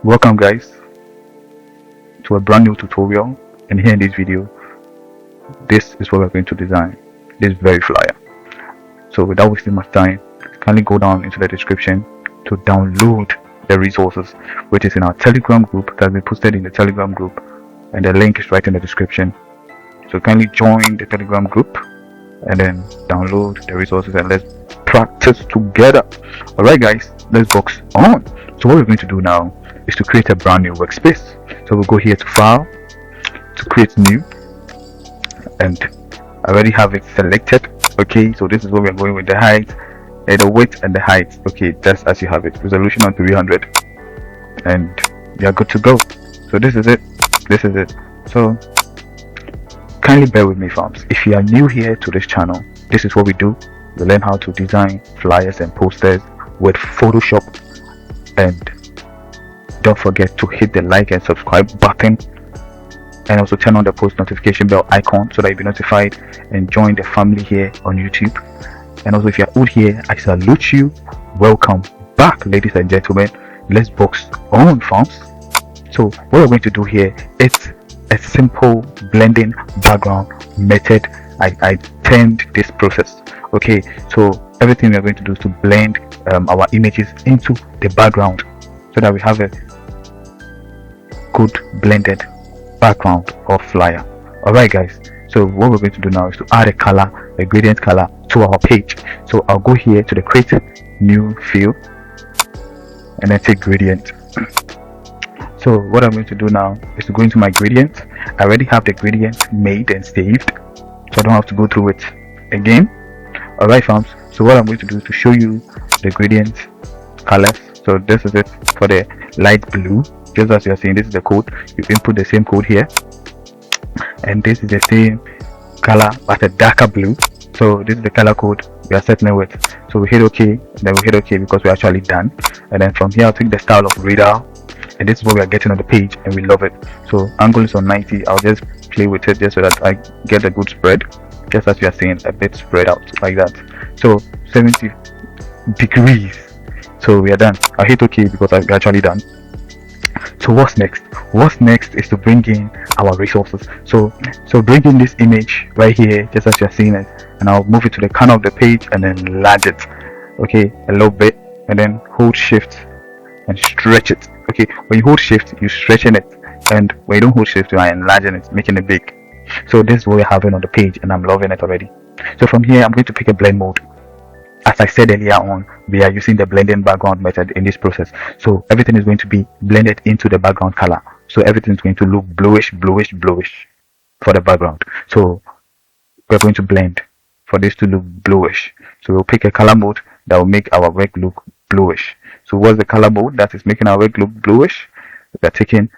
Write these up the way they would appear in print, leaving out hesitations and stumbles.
Welcome guys to a brand new tutorial, and here in this video this is what we're going to design, this very flyer. So without wasting much time, kindly go down into the description to download the resources which is in our Telegram group that has been posted in the Telegram group, and the link is right in the description. So kindly join the Telegram group and then download the resources and let's practice together. Alright guys, let's box on. So what we're going to do now is to create a brand new workspace. So we'll go here to file, to create new, and I already have it selected. Okay, so this is what we're going with, the height and the width and the height. Okay, just as you have it, resolution on 300, and we are good to go. So this is it. So kindly bear with me farms. If you are new here to this channel, this is what we do. We learn how to design flyers and posters with Photoshop, and don't forget to hit the like and subscribe button, and also turn on the post notification bell icon so that you'll be notified, and join the family here on YouTube. And also if you're old here, I salute you. Welcome back, ladies and gentlemen. Let's box on farms. So what we're going to do here is a simple blending background method. I termed this process. Okay, so everything we're going to do is to blend our images into the background so that we have a good blended background or flyer. Alright guys, so what we're going to do now is to add a color, a gradient color to our page. So I'll go here to the create new field and then take gradient. So what I'm going to do now is to go into my gradient. I already have the gradient made and saved, so I don't have to go through it again. Alright farms, so what I'm going to do is to show you the gradient colors. So this is it for the light blue. Just as you're seeing, this is the code. You input the same code here, and this is the same color but a darker blue. So this is the color code we are setting it with. So we hit OK, then we hit OK because we're actually done. And then from here I'll take the style of radar, and this is what we are getting on the page, and we love it. So angle is on 90. I'll just play with it just so that I get a good spread, just as you are seeing, a bit spread out like that. So 70 degrees. So we are done. I hit OK because we're actually done. So what's next? What's next is to bring in our resources. So bring in this image right here, just as you're seeing it, and I'll move it to the corner of the page and then enlarge it, okay, a little bit, and then hold shift and stretch it. Okay, when you hold shift, you're stretching it, and when you don't hold shift, you are enlarging it, making it big. So this is what we're having on the page, and I'm loving it already. So from here I'm going to pick a blend mode. As I said earlier on, we are using the blending background method in this process. So everything is going to be blended into the background color. So everything is going to look bluish for the background. So we're going to blend for this to look bluish. So we'll pick a color mode that will make our work look bluish. So what's the color mode that is making our work look bluish? We're taking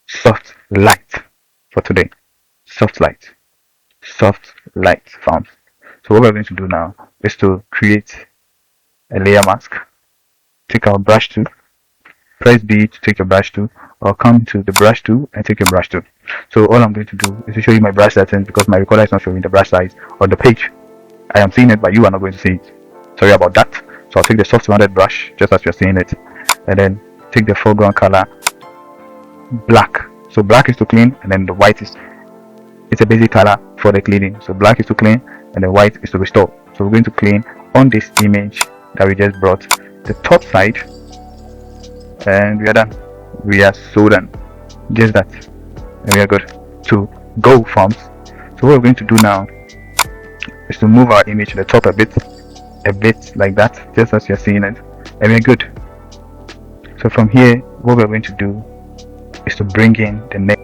soft light for today. Soft light farms. So what we're going to do now is to create a layer mask. Take our brush tool, press B to take a brush tool, or come to the brush tool and take a brush tool. So all I'm going to do is to show you my brush settings because my recorder is not showing the brush size on the page. I am seeing it, but you are not going to see it. Sorry about that. So I'll take the soft rounded brush just as you're seeing it, and then take the foreground color black. So black is to clean, and then the white is, it's a basic color for the cleaning. So black is to clean and the white is to restore. So we're going to clean on this image that we just brought the top side, and we are done. We are so done. Just that, and we are good to go farms. So what we're going to do now is to move our image to the top a bit like that, just as you're seeing it, and we're good. So from here what we're going to do is to bring in the next.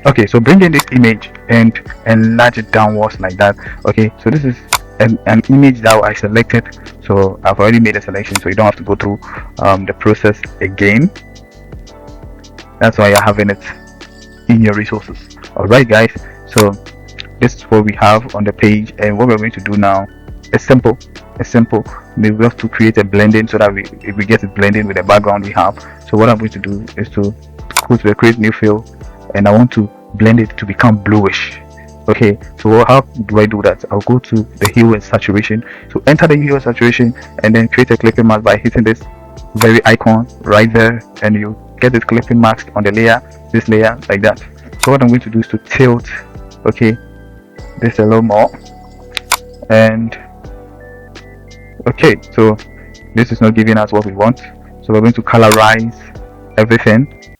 Okay, so bring in this image and enlarge it downwards like that. Okay, so this is an image that I selected, so I've already made a selection, so you don't have to go through the process again. That's why you're having it in your resources. Alright guys, so this is what we have on the page, and what we're going to do now is simple. We have to create a blending so that we get it blending with the background we have. So what I'm going to do is to go to the create new field, and I want to blend it to become bluish. Okay, so how do I do that? I'll go to the hue and saturation. So enter the hue and saturation and then create a clipping mask by hitting this very icon right there, and you get this clipping mask on the layer, this layer, like that. So what I'm going to do is to tilt, okay, this a little more, and okay, so this is not giving us what we want, so we're going to colorize everything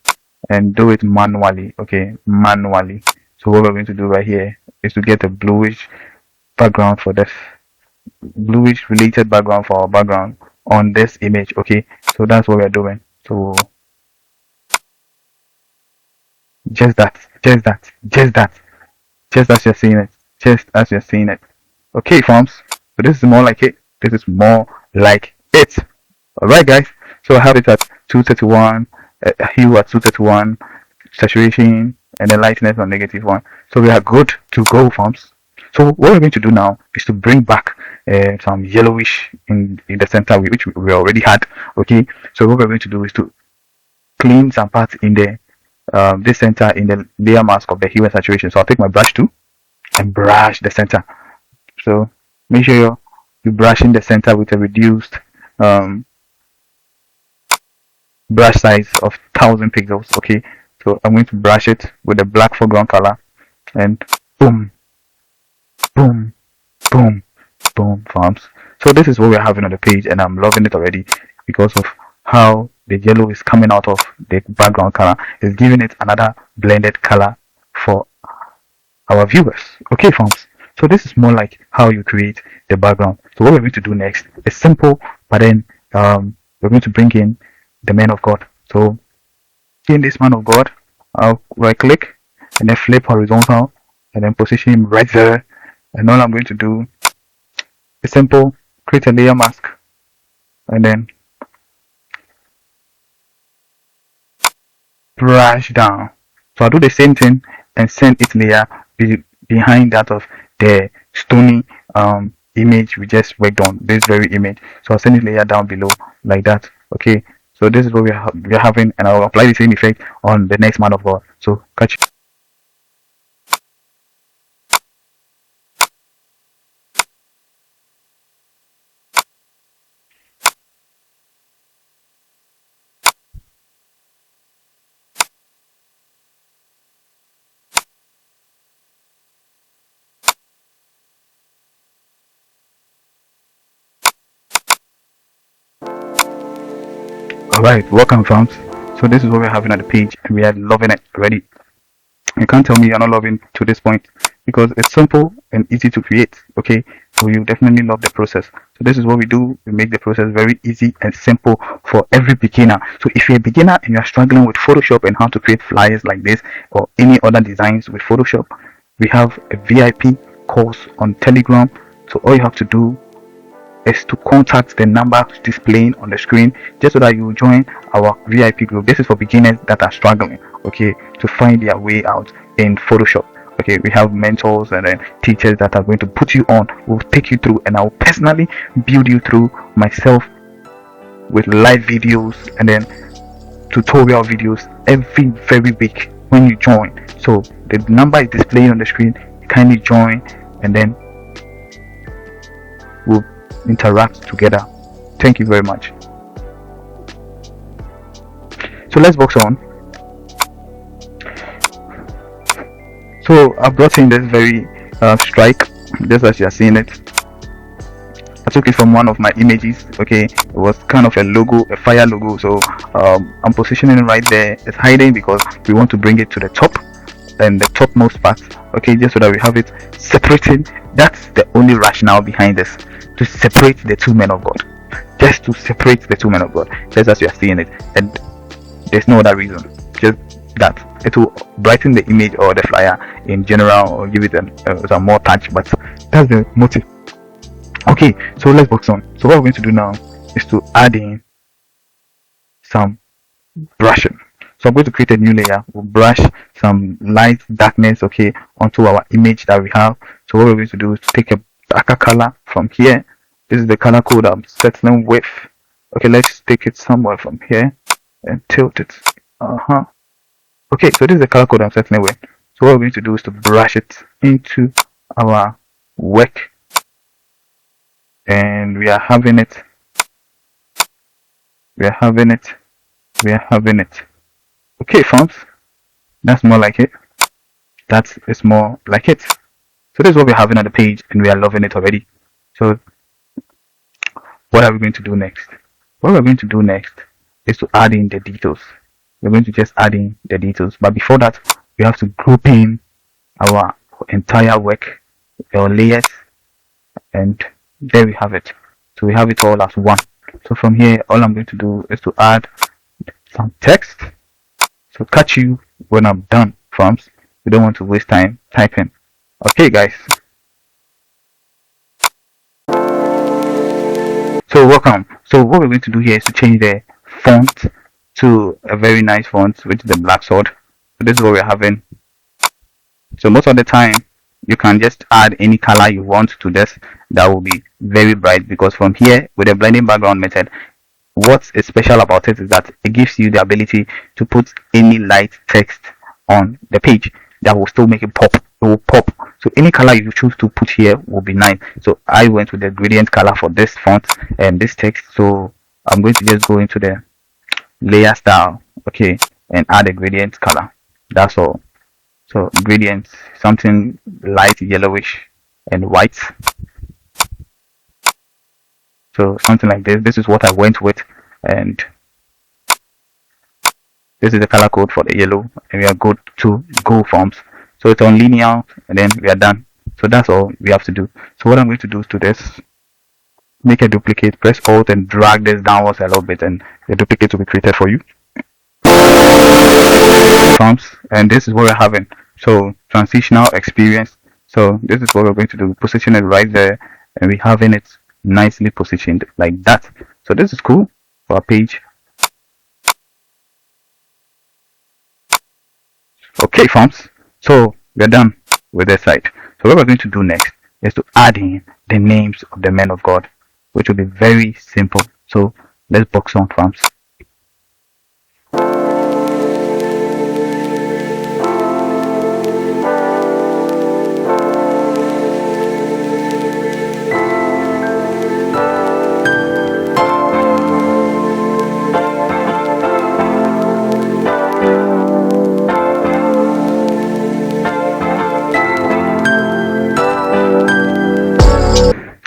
and do it manually, okay, manually. So what we're going to do right here is to get a bluish background for this, bluish related background for our background on this image, okay. So that's what we're doing. So just that, just that, just that, just as you're seeing it, just as you're seeing it. Okay, farms. So this is more like it. This is more like it. Alright, guys. So I have it at 231, hue at 231, saturation, and then lightness on -1. So we are good to go, farms. So what we're going to do now is to bring back some yellowish in the center, which we already had. Okay. So what we're going to do is to clean some parts in the this center in the layer mask of the hue and saturation. So I'll take my brush tool and brush the center. So make sure you're brushing the center with a reduced brush size of 1000 pixels. Okay, so I'm going to brush it with the black foreground color, and boom, boom, boom, boom, farms. So this is what we're having on the page, and I'm loving it already because of how the yellow is coming out of the background color. It's giving it another blended color for our viewers. Okay, farms. So this is more like how you create the background. So what we're going to do next is simple, but then we're going to bring in the man of God. So in this man of God, I'll right click and then flip horizontal and then position him right there. And all I'm going to do is simple, create a layer mask and then brush down. So I'll do the same thing and send its layer behind that of the stony image we just worked on, this very image. So I'll send it layer down below like that. Okay, so this is what we're having, and I'll apply the same effect on the next man of God. So catch you. Alright, welcome fams. So this is what we're having on the page, and we are loving it already. You can't tell me you're not loving to this point because it's simple and easy to create. Okay, so you definitely love the process. So this is what we do. We make the process very easy and simple for every beginner. So if you're a beginner and you're struggling with Photoshop and how to create flyers like this or any other designs with Photoshop, we have a VIP course on Telegram. So all you have to do is to contact the number displaying on the screen just so that you join our VIP group. This is for beginners that are struggling, okay, to find their way out in Photoshop. Okay, we have mentors and then teachers that are going to put you on, will take you through, and I will personally build you through myself with live videos and then tutorial videos very week when you join. So the number is displaying on the screen. Kindly join and then we'll interact together. Thank you very much. So let's box on. So I've brought in this very strike, just as you are seeing it. I took it from one of my images. Okay, it was kind of a logo, a fire logo. So I'm positioning it right there. It's hiding because we want to bring it to the top and the topmost part. Okay, just so that we have it separated. That's the only rationale behind this, to separate the two men of God, just to separate the two men of God, just as you are seeing it, and there's no other reason, just that it will brighten the image or the flyer in general or give it a more touch, but that's the motive. Okay, so let's box on. So what we're going to do now is to add in some brushing. So I'm going to create a new layer. We'll brush some light darkness, okay, onto our image that we have. So what we're going to do is to take a darker color from here. This is the color code I'm settling with. Okay, let's take it somewhere from here and tilt it. Okay, so this is the color code I'm settling with. So what we're going to do is to brush it into our work, and we are having it. We are having it. We are having it. Okay, fonts, that's more like it. That is more like it. So this is what we're having on the page, and we are loving it already. So what are we going to do next? What we're going to do next is to add in the details. We're going to just add in the details, but before that, we have to group in our entire work, our layers, and there we have it. So we have it all as one. So from here, all I'm going to do is to add some text. So catch you when I'm done, forms. We don't want to waste time typing. Okay, guys. So welcome. So what we're going to do here is to change the font to a very nice font, which is the black sword. So this is what we're having. So most of the time, you can just add any color you want to this. That will be very bright, because from here with the blending background method, what is special about it is that it gives you the ability to put any light text on the page that will still make it pop. It will pop. So any color you choose to put here will be nice. So I went with the gradient color for this font and this text. So I'm going to just go into the layer style, okay, and add a gradient color. That's all. So gradient, something light yellowish and white. So something like this. This is what I went with, and this is the color code for the yellow, and we are good to go, forms. So it's on linear, and then we are done. So that's all we have to do. So what I'm going to do is to this, make a duplicate, press Alt and drag this downwards a little bit, and the duplicate will be created for you. Forms, and this is what we're having. So transitional experience. So this is what we're going to do. Position it right there, and we're having it nicely positioned like that. So this is cool for our page. Okay, forms. So we're done with this side. So what we're going to do next is to add in the names of the men of God, which will be very simple. So let's box on, forms.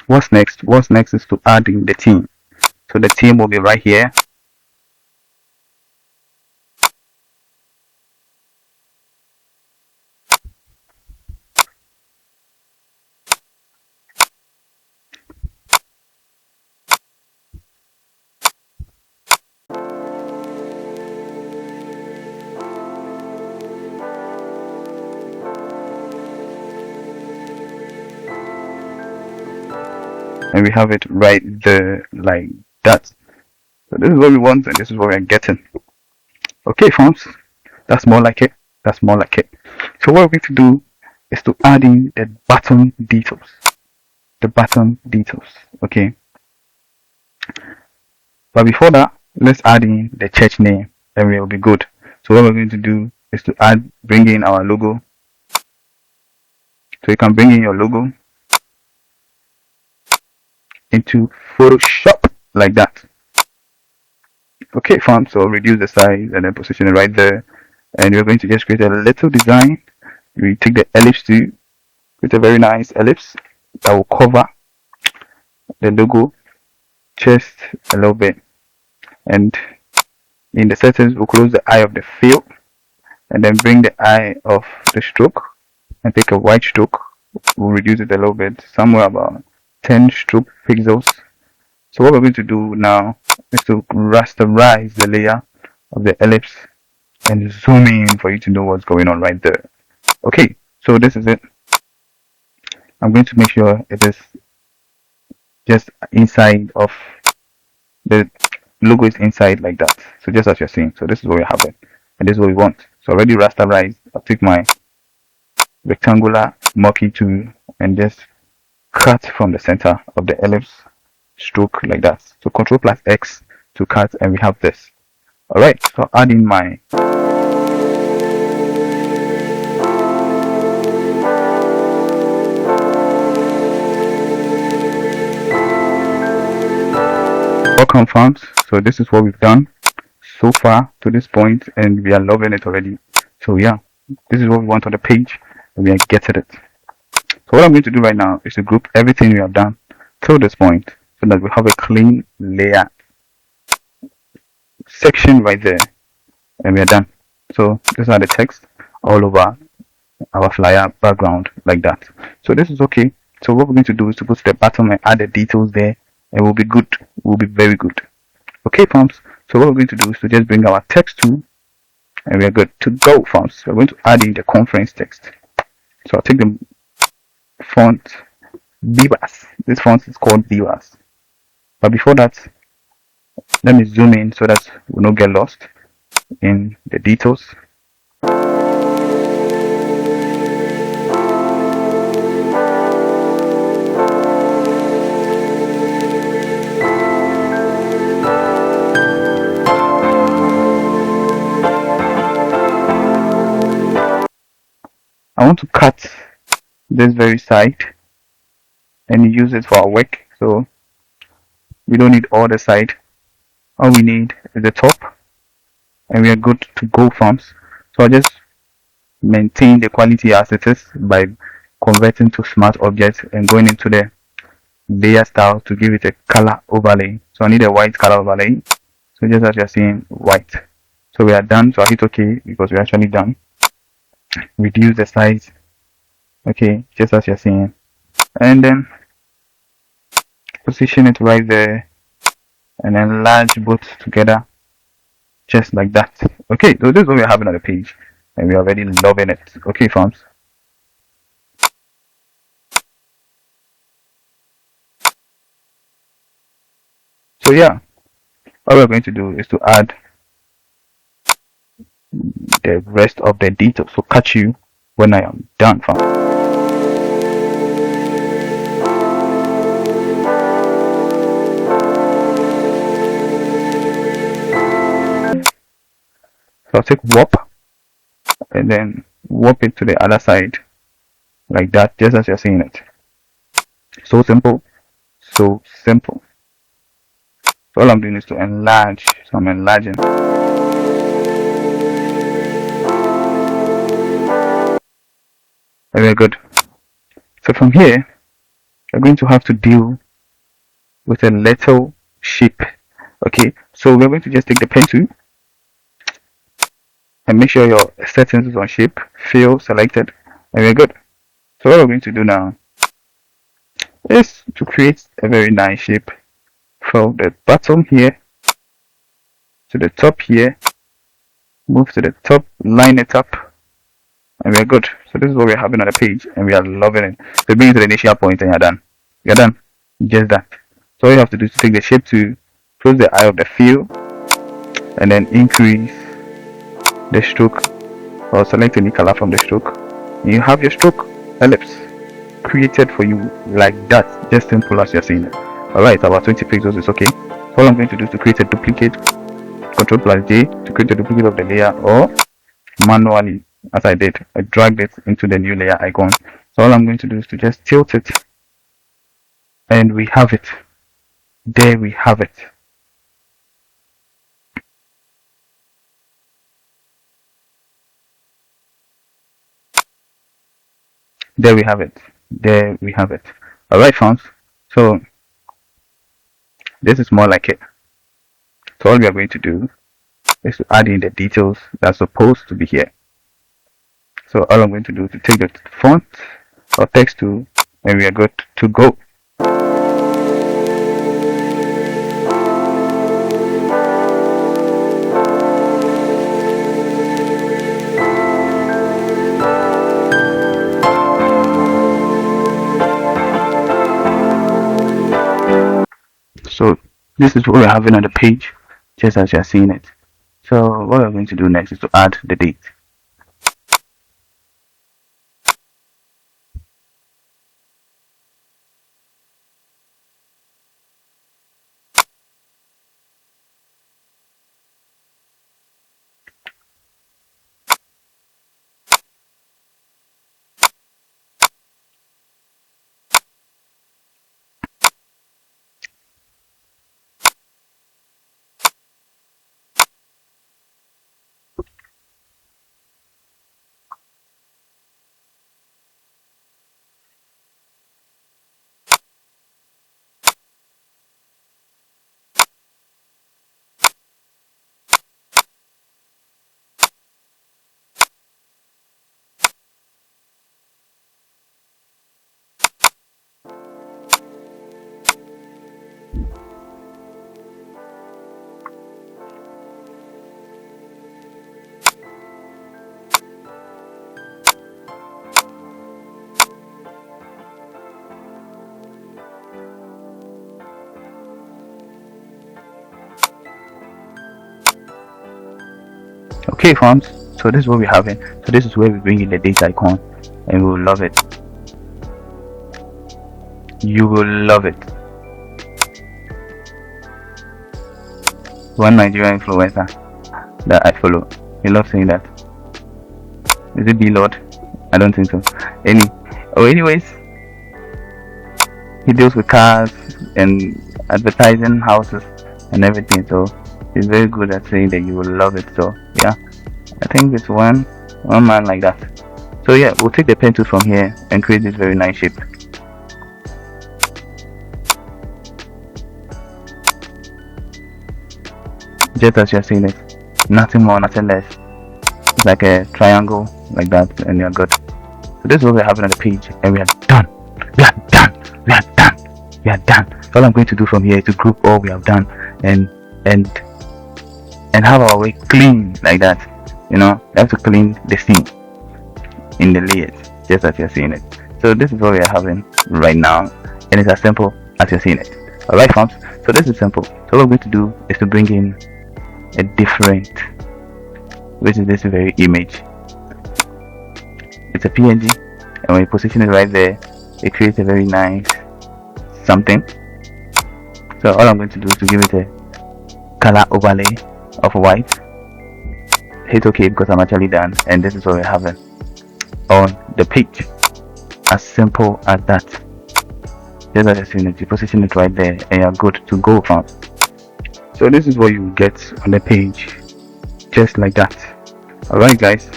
What's next? What's next is to add in the theme. So the theme will be right here. And we have it right there like that. So this is what we want, and this is what we're getting. Okay, forms. That's more like it. That's more like it. So what we're going to do is to add in the button details. The button details. Okay. But before that, let's add in the church name, and we'll be good. So what we're going to do is to bring in our logo. So you can bring in your logo into Photoshop like that. Okay, fine. So reduce the size and then position it right there. And we're going to just create a little design. We take the ellipse to create a very nice ellipse that will cover the logo just a little bit. And in the settings, we'll close the eye of the fill, and then bring the eye of the stroke and take a white stroke. We'll reduce it a little bit, somewhere about 10 stroke pixels. So what we're going to do now is to rasterize the layer of the ellipse and zoom in for you to know what's going on right there. Okay, so this is it. I'm going to make sure it is just inside of the logo, is inside like that. So just as you're seeing. So this is what we have, and this is what we want. So already rasterized. I'll take my rectangular marquee tool and just cut from the center of the ellipse stroke like that. So Ctrl plus X to cut, and we have this. Alright, so add in my welcome, fonts. So this is what we've done. so far to this point, and we are loving it already. So yeah, this is what we want on the page, and we are getting it. So what I'm going to do right now is to group everything we have done till this point, so that we have a clean layer section right there, and we are done. So these are the text all over our flyer background like that. So this is okay. So what we're going to do is to go to the bottom and add the details there, and we'll be good. We'll be very good. Okay, farms. So what we're going to do is to just bring our text to, and we're good to go, farms. We're going to add in the conference text. So I'll take the font Bivas. This font is called Bivas. But before that, let me zoom in so that we don't get lost in the details. I want to cut this very side and use it for our work. So we don't need all the side. All we need is the top, and we are good to go, farms. So I'll just maintain the quality as it is by converting to smart objects and going into the layer style to give it a color overlay. So I need a white color overlay. So just as you're seeing, white. So we are done. So I hit OK because we're actually done. Reduce the size. Okay, just as you're seeing. And then position it right there and enlarge both together just like that. Okay, so this is what we're having on the page, and we're already loving it. Okay, farms. So yeah, what we're going to do is to add the rest of the details. So catch you when I am done, farms. So I'll take warp and then warp it to the other side like that, just as you're seeing it. So simple, so simple. So all I'm doing is to enlarge. So I'm enlarging. Very good. So from here, you're going to have to deal with a little shape. Okay, so we're going to just take the pencil and make sure your settings is on shape, fill selected, and we're good. So what we're going to do now is to create a very nice shape from the bottom here to the top here, move to the top, line it up, and we're good. So this is what we're having on the page, and we are loving it. So bring it to the initial point and you're done. You're done. Just that. So all you have to do is to take the shape to close the eye of the fill and then increase the stroke or select any color from the stroke, and you have your stroke ellipse created for you like that, just simple as you're seeing it. Alright, about 20 pixels is okay. So all I'm going to do is to create a duplicate, Ctrl plus J to create a duplicate of the layer, or manually, as I did, I dragged it into the new layer icon. So all I'm going to do is to just tilt it, and we have it. There we have it. There we have it. There we have it. Alright, fans. So this is more like it. So all we are going to do is to add in the details that's supposed to be here. So all I'm going to do is to take the font or text tool, and we are good to go. So this is what we're having on the page, just as you're seeing it. So what we're going to do next is to add the date. Okay, farms. So this is what we're having. So this is where we bring in the date icon, and we will love it. You will love it. One Nigerian influencer that I follow, he loves saying that. Is it B Lord? I don't think so. Anyways, he deals with cars and advertising houses and everything. So he's very good at saying that you will love it. So yeah, I think it's one man like that. So yeah, we'll take the pen tool from here and create this very nice shape. Just as you're seeing it, nothing more, nothing less. It's like a triangle like that, and you're good. So this is what we're having on the page, and we are done. We are done. We are done. We are done. So all I'm going to do from here is to group all we have done and have our way clean like that. You know, we have to clean the scene in the layers, just as you're seeing it. So this is what we are having right now, and it's as simple as you're seeing it. Alright, folks. So this is simple. So what we're going to do is to bring in a different, which is this very image. It's a PNG, and when you position it right there, it creates a very nice something. So all I'm going to do is to give it a color overlay of white. Hit OK because I'm actually done, and this is what we're having on the page. As simple as that. Just as you've seen it, you position it right there, and you're good to go from. So this is what you get on the page, just like that. Alright guys,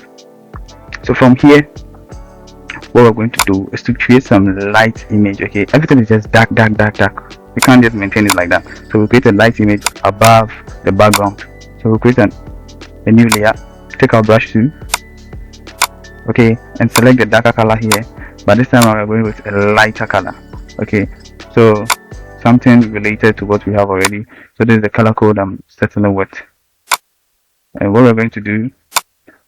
so from here what we're going to do is to create some light image. Okay, everything is just dark. We can't just maintain it like that, so we'll create a light image above the background. So we'll create a new layer, take our brush tool, okay, and select the darker color here, but this time we're going with a lighter color. Okay, so something related to what we have already. So this is the color code I'm settling with, and what we're going to do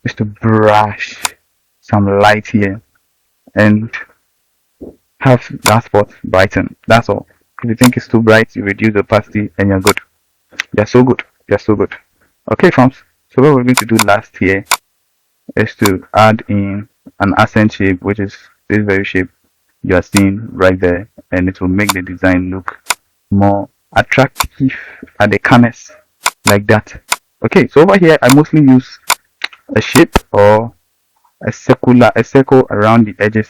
is to brush some light here and have that spot brighten. That's all. If you think it's too bright, you reduce the opacity and you're good. You're so good. Okay, friends. So what we're going to do last here is to add in an accent shape, which is this very shape you are seeing right there, and it will make the design look more attractive at the corners like that. Okay, so over here I mostly use a shape or a circle around the edges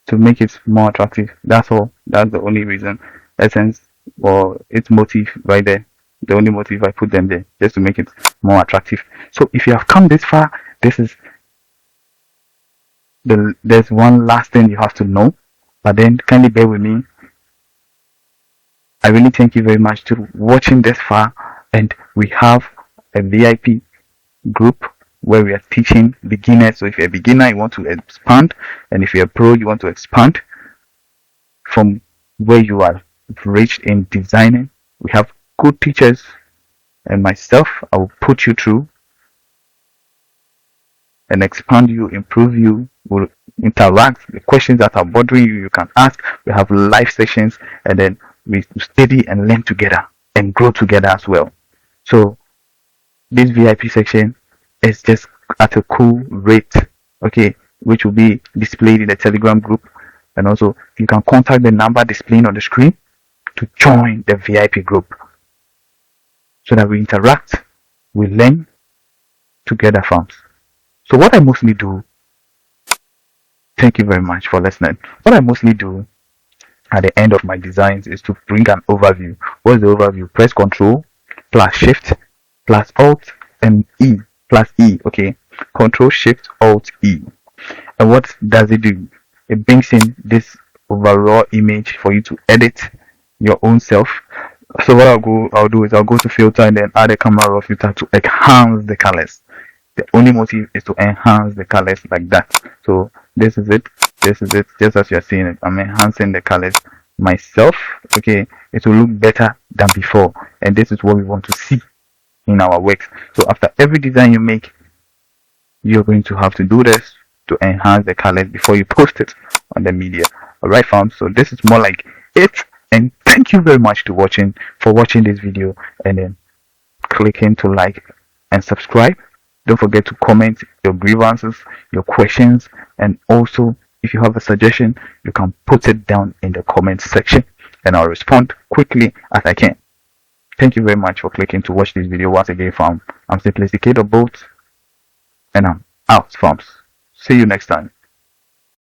to make it more attractive. That's all. That's the only reason. Essence or its motif right there. The only motif I put them there just to make it more attractive. So if you have come this far, there's one last thing you have to know, but then kindly bear with me. I really thank you very much to watching this far, and we have a VIP group where we are teaching beginners. So if you're a beginner, you want to expand, and if you're a pro, you want to expand from where you are reached in designing. We have good teachers, and myself, I will put you through and expand you, improve you, will interact. The questions that are bothering you, you can ask. We have live sessions, and then we study and learn together and grow together as well. So this VIP section is just at a cool rate, okay, which will be displayed in the Telegram group, and also you can contact the number displaying on the screen to join the VIP group so that we interact, we learn together, farms. So what I mostly do, thank you very much for listening. What I mostly do at the end of my designs is to bring an overview. What's the overview? Press Ctrl plus Shift plus Alt and E plus E. Okay, Ctrl Shift Alt E. And what does it do? It brings in this overall image for you to edit your own self. So what I'll do is I'll go to filter and then add a camera raw filter to enhance the colors. The only motive is to enhance the colors like that. So this is it, just as you're seeing it. I'm enhancing the colors myself. Okay, it will look better than before, and this is what we want to see in our works. So after every design you make, you're going to have to do this to enhance the colors before you post it on the media. Alright, fam, so this is more like it, and thank you very much for watching this video, and then clicking to like and subscribe. Don't forget to comment your grievances, your questions, and also if you have a suggestion, you can put it down in the comment section and I'll respond quickly as I can. Thank you very much for clicking to watch this video once again from I'm Simplicity Boat, and I'm out, farms. See you next time.